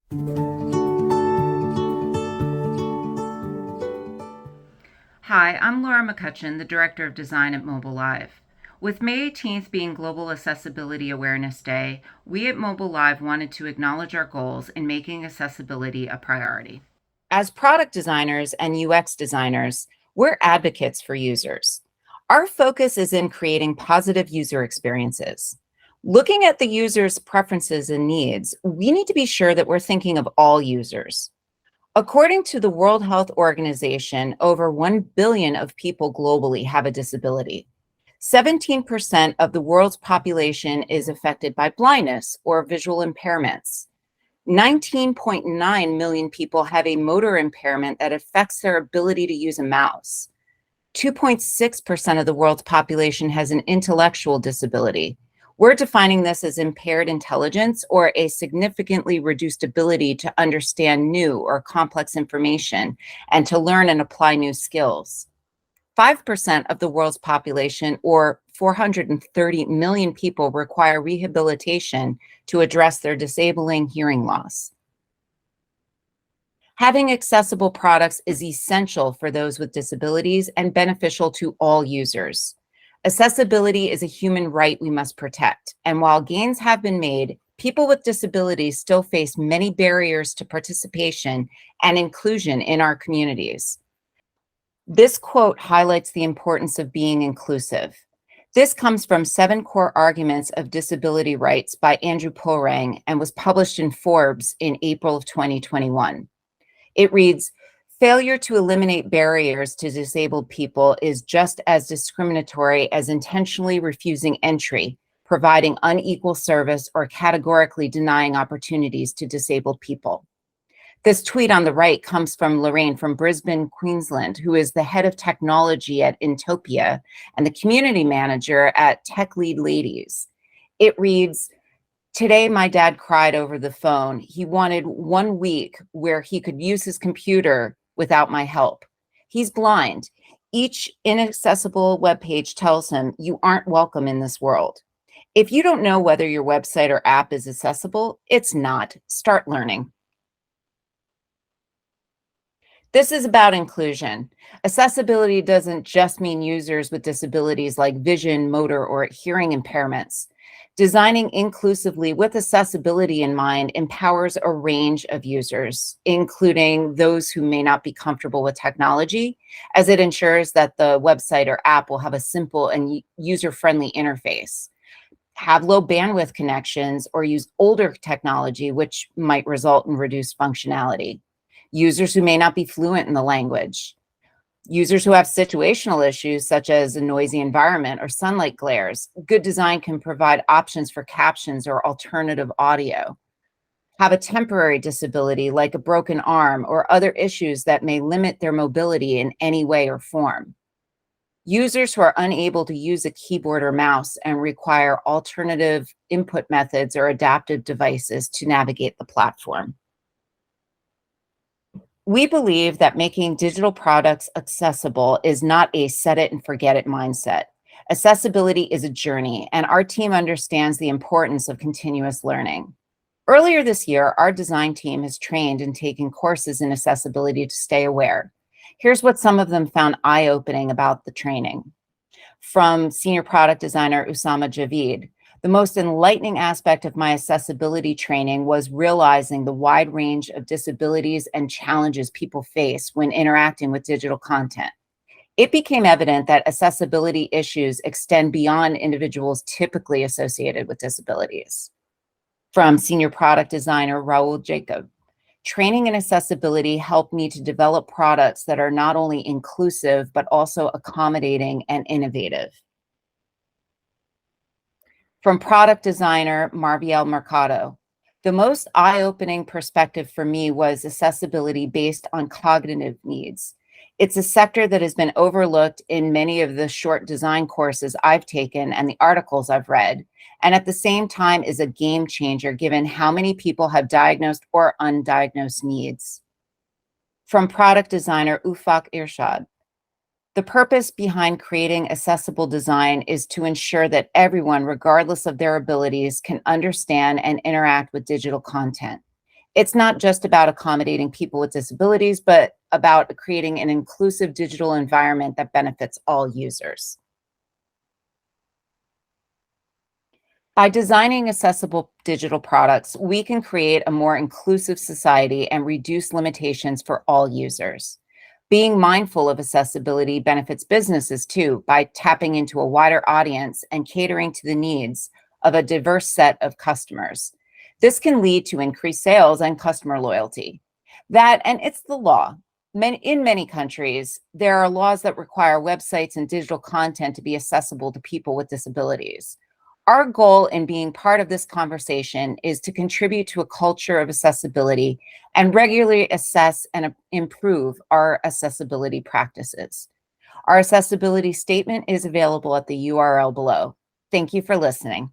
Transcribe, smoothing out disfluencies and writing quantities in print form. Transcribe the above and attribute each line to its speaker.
Speaker 1: Hi, I'm Laura McCutchan, the Director of Design at mobileLIVE. With May 18th being Global Accessibility Awareness Day, we at mobileLIVE wanted to acknowledge our goals in making accessibility a priority. As product designers and UX designers, we're advocates for users. Our focus is in creating positive user experiences. Looking at the user's preferences and needs, we need to be sure that we're thinking of all users. According to the World Health Organization, over 1 billion of people globally have a disability. 17% of the world's population is affected by blindness or visual impairments. 19.9 million people have a motor impairment that affects their ability to use a mouse. 2.6% of the world's population has an intellectual disability. We're defining this as impaired intelligence or a significantly reduced ability to understand new or complex information and to learn and apply new skills. 5% of the world's population, or 430 million people, require rehabilitation to address their disabling hearing loss. Having accessible products is essential for those with disabilities and beneficial to all users. Accessibility is a human right we must protect, and while gains have been made, people with disabilities still face many barriers to participation and inclusion in our communities. This quote highlights the importance of being inclusive. This comes from 7 Core Arguments of Disability Rights by Andrew Porang and was published in Forbes in April of 2021. It reads, "Failure to eliminate barriers to disabled people is just as discriminatory as intentionally refusing entry, providing unequal service, or categorically denying opportunities to disabled people." This tweet on the right comes from Lorraine from Brisbane, Queensland, who is the head of technology at Intopia and the community manager at Tech Lead Ladies. It reads, "Today, my dad cried over the phone. He wanted 1 week where he could use his computer without my help. He's blind. Each inaccessible webpage tells him you aren't welcome in this world. If you don't know whether your website or app is accessible, it's not. Start learning." This is about inclusion. Accessibility doesn't just mean users with disabilities like vision, motor, or hearing impairments. Designing inclusively with accessibility in mind empowers a range of users, including those who may not be comfortable with technology, as it ensures that the website or app will have a simple and user-friendly interface, have low bandwidth connections, or use older technology, which might result in reduced functionality. Users who may not be fluent in the language. Users who have situational issues such as a noisy environment or sunlight glares. Good design can provide options for captions or alternative audio. Have a temporary disability like a broken arm or other issues that may limit their mobility in any way or form. Users who are unable to use a keyboard or mouse and require alternative input methods or adaptive devices to navigate the platform. We believe that making digital products accessible is not a set it and forget it mindset. Accessibility is a journey, and our team understands the importance of continuous learning. Earlier this year, our design team has trained and taken courses in accessibility to stay aware. Here's what some of them found eye-opening about the training. From senior product designer Usama Javid, "The most enlightening aspect of my accessibility training was realizing the wide range of disabilities and challenges people face when interacting with digital content. It became evident that accessibility issues extend beyond individuals typically associated with disabilities." From senior product designer Raul Jacob, "Training in accessibility helped me to develop products that are not only inclusive, but also accommodating and innovative." From product designer Marbiel Mercado, "The most eye-opening perspective for me was accessibility based on cognitive needs. It's a sector that has been overlooked in many of the short design courses I've taken and the articles I've read, and at the same time is a game changer given how many people have diagnosed or undiagnosed needs." From product designer Ufak Irshad, "The purpose behind creating accessible design is to ensure that everyone, regardless of their abilities, can understand and interact with digital content. It's not just about accommodating people with disabilities, but about creating an inclusive digital environment that benefits all users. By designing accessible digital products, we can create a more inclusive society and reduce limitations for all users. Being mindful of accessibility benefits businesses too by tapping into a wider audience and catering to the needs of a diverse set of customers. This can lead to increased sales and customer loyalty. And it's the law. In many countries, there are laws that require websites and digital content to be accessible to people with disabilities. Our goal in being part of this conversation is to contribute to a culture of accessibility and regularly assess and improve our accessibility practices. Our accessibility statement is available at the URL below. Thank you for listening.